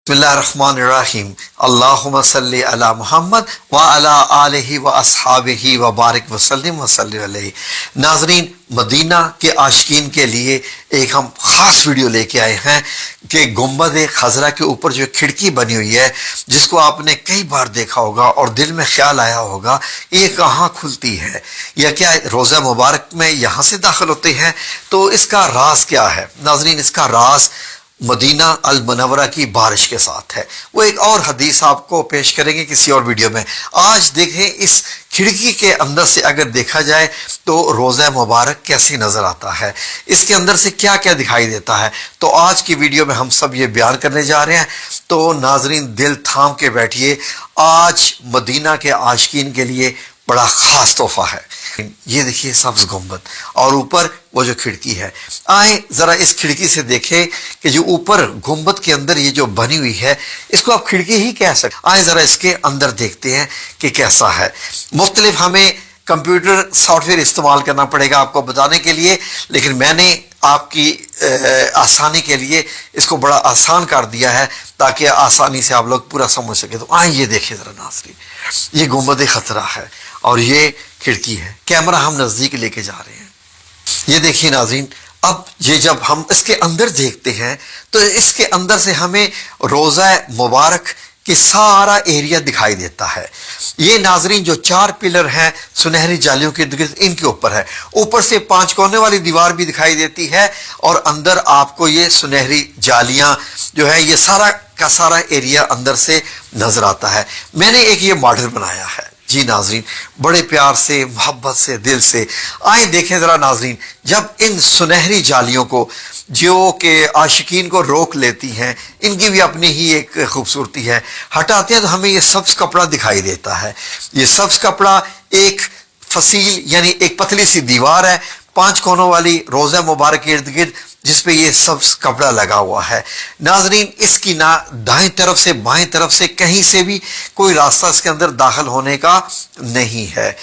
बिस्मिल्लाहिर्रहमानिर्रहीम अल्लाहुम्मा सल्ली अला मुहम्मद व अला आलिहि व अस्हाबिहि व बारिक वसल्लिम वसल्लिम अलैहि। नाज़रीन, मदीना के आशिकीन के लिए एक हम ख़ास वीडियो लेके आए हैं कि गुंबद खज़रा के ऊपर जो खिड़की बनी हुई है, जिसको आपने कई बार देखा होगा और दिल में ख्याल आया होगा ये कहाँ खुलती है या क्या रोज़ा मुबारक में यहाँ से दाखिल होते हैं, तो इसका राज क्या है। नाज़रीन, इसका राज मदीना अल मुनव्वरा की बारिश के साथ है। वो एक और हदीस आपको पेश करेंगे किसी और वीडियो में। आज देखें इस खिड़की के अंदर से अगर देखा जाए तो रोज़ा मुबारक कैसी नज़र आता है, इसके अंदर से क्या क्या दिखाई देता है। तो आज की वीडियो में हम सब ये बयान करने जा रहे हैं। तो नाजरीन, दिल थाम के बैठिए, आज मदीना के आशिकीन के लिए बड़ा ख़ास तोहफा है। ये देखिए सब्ज गुंबद और ऊपर वो जो खिड़की है। आए जरा इस खिड़की से देखें कि जो ऊपर गुंबद के अंदर ये जो बनी हुई है, इसको आप खिड़की ही कह सकते। आए जरा इसके अंदर देखते हैं कि कैसा है। मुख्तलिफ हमें कंप्यूटर सॉफ्टवेयर इस्तेमाल करना पड़ेगा आपको बताने के लिए, लेकिन मैंने आपकी आसानी के लिए इसको बड़ा आसान कर दिया है ताकि आसानी से आप लोग पूरा समझ सके। तो आए ये देखिए जरा नाज़रीन, ये गुंबद खतरा है और ये खिड़की है। कैमरा हम नजदीक लेके जा रहे हैं। ये देखिए नाज़रीन, अब ये जब हम इसके अंदर देखते हैं तो इसके अंदर से हमें रोज़ा मुबारक कि सारा एरिया दिखाई देता है। ये नाजरीन जो चार पिलर हैं सुनहरी जालियों के इनके ऊपर है, ऊपर से 5 कोने वाली दीवार भी दिखाई देती है और अंदर आपको ये सुनहरी जालियां जो है ये सारा का सारा एरिया अंदर से नजर आता है। मैंने एक ये मॉडल बनाया है जी नाजरीन, बड़े प्यार से मोहब्बत से दिल से। आए देखें जरा नाजरीन, जब इन सुनहरी जालियों को जो कि आशिकीन को रोक लेती हैं, इनकी भी अपनी ही एक खूबसूरती है, हटाते हैं तो हमें ये सब्ज कपड़ा दिखाई देता है। ये सब्ज कपड़ा एक फसील यानी एक पतली सी दीवार है 5 कोनों वाली रोज़ा मुबारक के इर्द गिर्द, जिसपे ये सब्ज कपड़ा लगा हुआ है। नाजरीन, इसकी ना दाएं तरफ से बाएं तरफ से कहीं से भी कोई रास्ता इसके अंदर दाखिल होने का नहीं है।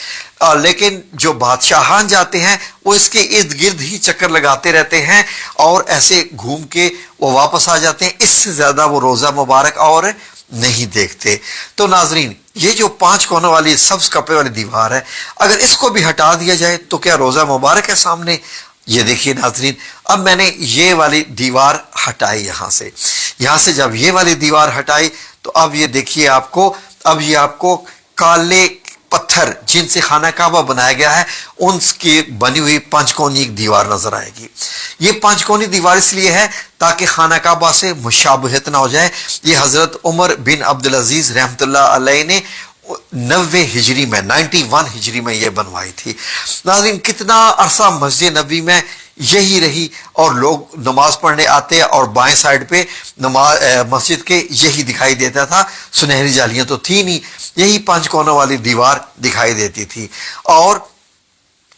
लेकिन जो बादशाहान जाते हैं वो इसके इर्द गिर्द ही चक्कर लगाते रहते हैं और ऐसे घूम के वो वापस आ जाते हैं। इससे ज्यादा वो रोज़ा मुबारक और नहीं देखते। तो नाजरीन, ये जो 5 कोनों वाली सब्ज कपड़े वाली दीवार है, अगर इसको भी हटा दिया जाए तो क्या रोज़ा मुबारक है सामने। ये देखिए नाजरीन, अब मैंने ये वाली दीवार हटाई यहां से जब ये वाली दीवार हटाई तो अब ये देखिए अब ये आपको काले पत्थर जिनसे खाना काबा बनाया गया है उनकी बनी हुई 5 कोनी दीवार नजर आएगी। ये 5 कोनी दीवार इसलिए है ताकि खाना काबा से मुशाबहत ना हो जाए। ये हजरत उमर बिन अब्दुल अजीज रहमतुल्लाह अलैह ने 91 हिजरी में यह बनवाई थी। नाज़रीन, कितना अरसा मस्जिद नबी में यही रही और लोग नमाज पढ़ने आते और बाएं साइड पे मस्जिद के यही दिखाई देता था। सुनहरी जालियां तो थी नहीं, यही 5 कोनों वाली दीवार दिखाई देती थी और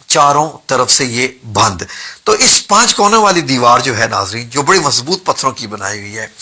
चारों तरफ से ये बंद। तो इस 5 कोनों वाली दीवार जो है नाजरीन, जो बड़ी मजबूत पत्थरों की बनाई हुई है,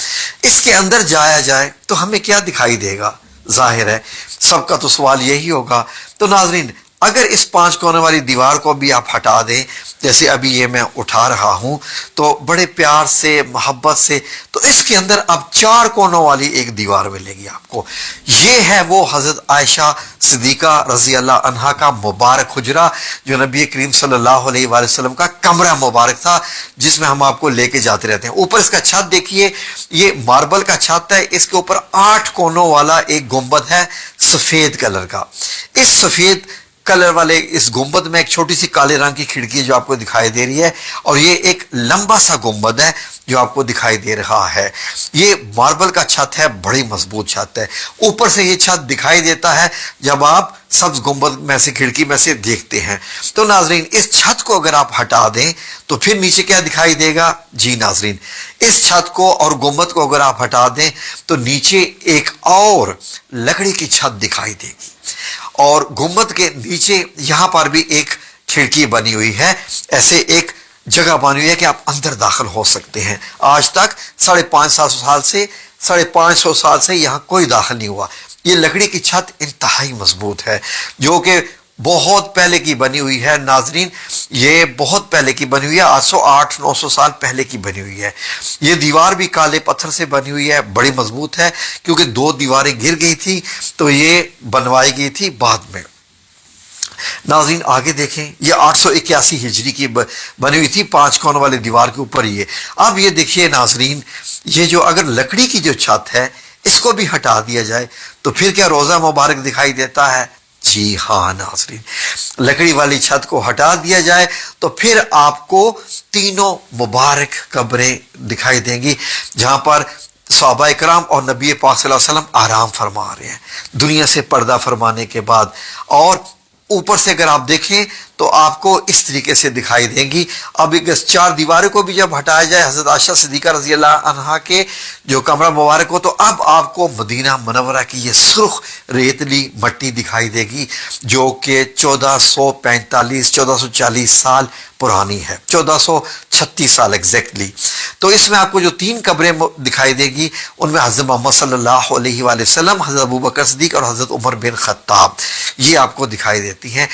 इसके अंदर जाया जाए तो हमें क्या दिखाई देगा। जाहिर है सबका तो सवाल यही होगा। तो नाजरीन, अगर इस 5 कोने वाली दीवार को भी आप हटा दें, जैसे अभी ये मैं उठा रहा हूं, तो बड़े प्यार से मोहब्बत से, तो इसके अंदर अब 4 कोनों वाली एक दीवार मिलेगी आपको। ये है वो हजरत आयशा सिद्दीका रजी अल्लाह अन्हा का मुबारक हुजरा, जो नबी करीम सल्लल्लाहु अलैहि वसल्लम का कमरा मुबारक था, जिसमें हम आपको लेके जाते रहते हैं। ऊपर इसका छत देखिए, ये मार्बल का छत है, इसके ऊपर 8 कोनों वाला एक गुंबद है सफेद कलर का। इस सफेद कलर वाले इस गुंबद में एक छोटी सी काले रंग की खिड़की जो आपको दिखाई दे रही है और ये एक लंबा सा गुंबद है जो आपको दिखाई दे रहा है। ये मार्बल का छत है, बड़ी मजबूत छत है। ऊपर से ये छत दिखाई देता है जब आप सब्ज गुंबद में से खिड़की में से देखते हैं। तो नाजरीन, इस छत को अगर आप हटा दें तो फिर नीचे क्या दिखाई देगा जी नाजरीन, इस छत को और गुंबद को अगर आप हटा दें तो नीचे एक और लकड़ी की छत दिखाई देगी और गुंबद के नीचे यहां पर भी एक खिड़की बनी हुई है। ऐसे एक जगह बनी हुई है कि आप अंदर दाखिल हो सकते हैं। आज तक 550 साल से यहां कोई दाखिल नहीं हुआ। ये लकड़ी की छत इंतहाई मजबूत है जो कि بہت پہلے کی بنی ہوئی ہے ناظرین، یہ بہت پہلے کی بنی ہوئی ہے، 800-900 سال پہلے کی بنی ہوئی ہے۔ یہ دیوار بھی کالے پتھر سے بنی ہوئی ہے، بڑی مضبوط ہے، کیونکہ 2 دیواریں گر گئی تھی تو یہ بنوائی گئی تھی بعد میں۔ ناظرین آگے دیکھیں، یہ 881 ہجری کی بنی ہوئی تھی 5 کونوں والے دیوار کے اوپر یہ۔ اب یہ دیکھیے ناظرین، یہ جو اگر لکڑی کی جو چھت ہے اس کو بھی ہٹا دیا جائے تو پھر کیا روزہ مبارک دکھائی دیتا ہے؟ جی ہاں ناظرین، لکڑی والی چھت کو ہٹا دیا جائے تو پھر آپ کو تینوں مبارک قبریں دکھائی دیں گی، جہاں پر صحابہ اکرام اور نبی پاک صلی اللہ علیہ وسلم آرام فرما رہے ہیں دنیا سے پردہ فرمانے کے بعد۔ اور اوپر سے اگر آپ دیکھیں تو آپ کو اس طریقے سے دکھائی دیں گی۔ اب 4 دیواروں کو بھی جب ہٹایا جائے حضرت عائشہ صدیقہ رضی اللہ عنہا کے جو کمرہ مبارک ہو، تو اب آپ کو مدینہ منورہ کی یہ سرخ ریتلی مٹی دکھائی دے گی، جو کہ 1440 سال پرانی ہے، 1436 سال ایگزیکٹلی۔ تو اس میں آپ کو جو 3 قبریں دکھائی دے گی، ان میں حضرت محمد صلی اللہ علیہ وآلہ وسلم، حضرت ابوبکر صدیق اور حضرت عمر بن خطاب، یہ آپ کو دکھائی دیتی ہیں۔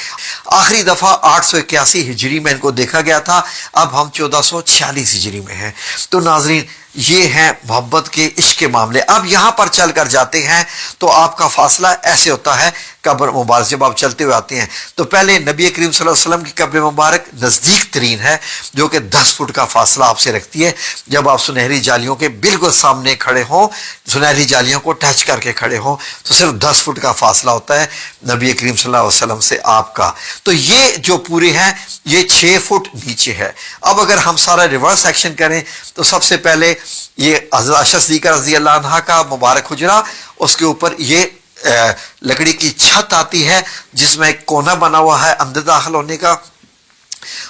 آخری دفعہ 881 ہجری میں ان کو دیکھا گیا تھا، اب ہم 1446 ہجری میں ہیں۔ تو ناظرین یہ ہیں محبت کے عشق کے معاملے۔ اب یہاں پر چل کر جاتے ہیں تو آپ کا فاصلہ ایسے ہوتا ہے، قبر مبارک جب آپ چلتے ہوئے آتے ہیں تو پہلے نبی کریم صلی اللہ علیہ وسلم کی قبر مبارک نزدیک ترین ہے، جو کہ 10 فٹ کا فاصلہ آپ سے رکھتی ہے۔ جب آپ سنہری جالیوں کے بالکل سامنے کھڑے ہوں، سنہری جالیوں کو ٹچ کر کے کھڑے ہوں، تو صرف 10 فٹ کا فاصلہ ہوتا ہے نبی کریم صلی اللہ علیہ وسلم سے آپ کا۔ تو یہ جو پوری ہے یہ 6 فٹ نیچے ہے۔ اب اگر ہم سارا ریورس ایکشن کریں تو سب سے پہلے یہ حضرت عائشہ صدیقہ رضی اللہ عنہا کا مبارک حجرہ، اس کے اوپر یہ لکڑی کی چھت آتی ہے جس میں ایک کونا بنا ہوا ہے اندر داخل ہونے کا،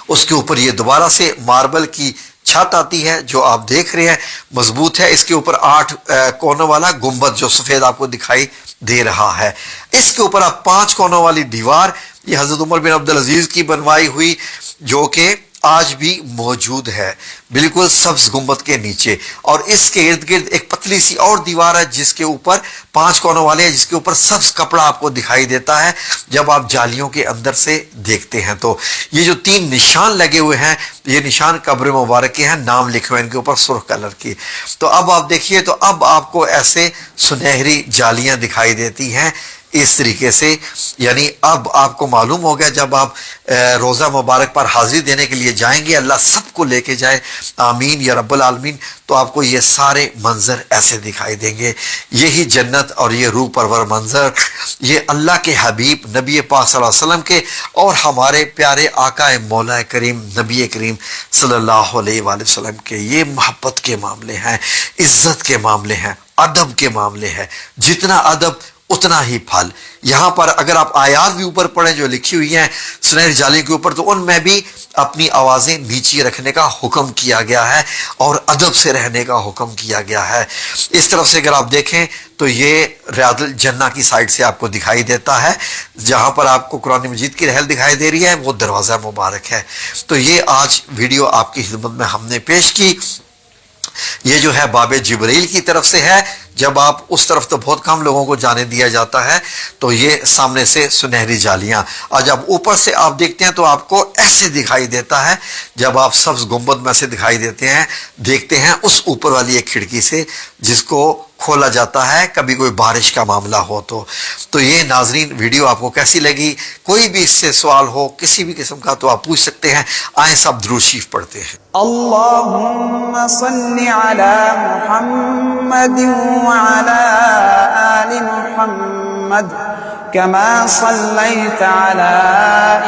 اس کے اوپر یہ دوبارہ سے ماربل کی چھت آتی ہے جو آپ دیکھ رہے ہیں مضبوط ہے، اس کے اوپر 8 کونوں والا گنبد جو سفید آپ کو دکھائی دے رہا ہے، اس کے اوپر آپ 5 کونوں والی دیوار، یہ حضرت عمر بن عبدالعزیز کی بنوائی ہوئی جو کہ آج بھی موجود ہے بالکل سبز گنبد کے نیچے، اور اس کے ارد گرد ایک پتلی سی اور دیوار ہے جس کے اوپر 5 کونوں والے ہیں، جس کے اوپر سبز کپڑا آپ کو دکھائی دیتا ہے جب آپ جالیوں کے اندر سے دیکھتے ہیں۔ تو یہ جو 3 نشان لگے ہوئے ہیں یہ نشان قبر مبارک کے ہیں، نام لکھے ہوئے ان کے اوپر سرخ کلر کی۔ تو اب آپ دیکھیے تو اب آپ کو ایسے سنہری جالیاں دکھائی دیتی ہیں اس طریقے سے، یعنی اب آپ کو معلوم ہو گیا جب آپ روزہ مبارک پر حاضری دینے کے لیے جائیں گے، اللہ سب کو لے کے جائے، آمین یا رب العالمین، تو آپ کو یہ سارے منظر ایسے دکھائی دیں گے۔ یہی جنت اور یہ روح پرور منظر، یہ اللہ کے حبیب نبی پاک صلی اللہ علیہ وسلم کے اور ہمارے پیارے آقا مولا کریم نبی کریم صلی اللہ علیہ وآلہ وسلم کے، یہ محبت کے معاملے ہیں، عزت کے معاملے ہیں، ادب کے معاملے ہیں۔ جتنا ادب اتنا ہی پھل۔ یہاں پر اگر آپ آیات بھی اوپر پڑھیں جو لکھی ہوئی ہیں سنہری جالی کے اوپر، تو ان میں بھی اپنی آوازیں نیچی رکھنے کا حکم کیا گیا ہے اور ادب سے رہنے کا حکم کیا گیا ہے۔ اس طرف سے اگر آپ دیکھیں تو یہ ریاض الجنہ کی سائڈ سے آپ کو دکھائی دیتا ہے، جہاں پر آپ کو قرآن مجید کی رحل دکھائی دے رہی ہے، وہ دروازہ مبارک ہے۔ تو یہ آج ویڈیو آپ کی خدمت میں ہم نے پیش کی۔ یہ جو ہے باب جبریل کی طرف سے ہے، جب آپ اس طرف تو بہت کم لوگوں کو جانے دیا جاتا ہے، تو یہ سامنے سے سنہری جالیاں، اور جب اوپر سے آپ دیکھتے ہیں تو آپ کو ایسے دکھائی دیتا ہے، جب آپ سبز گنبد میں سے دکھائی دیکھتے ہیں اس اوپر والی ایک کھڑکی سے جس کو کھولا جاتا ہے کبھی کوئی بارش کا معاملہ ہو تو یہ ناظرین ویڈیو آپ کو کیسی لگی؟ کوئی بھی اس سے سوال ہو کسی بھی قسم کا تو آپ پوچھ سکتے ہیں۔ آئیں سب درود شریف پڑھتے ہیں۔ اللهم صل على محمد وعلى آل محمد كما صليت على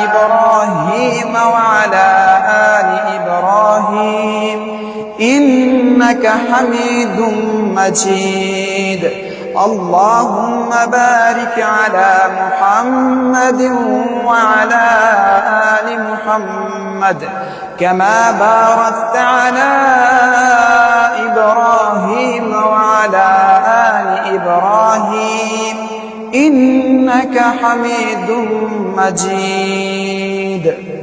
إبراهيم وعلى آل إبراهيم إنك حميد مجيد اللهم بارك على محمد وعلى آل محمد كما باركت على إبراهيم وعلى آل إبراهيم إنك حميد مجيد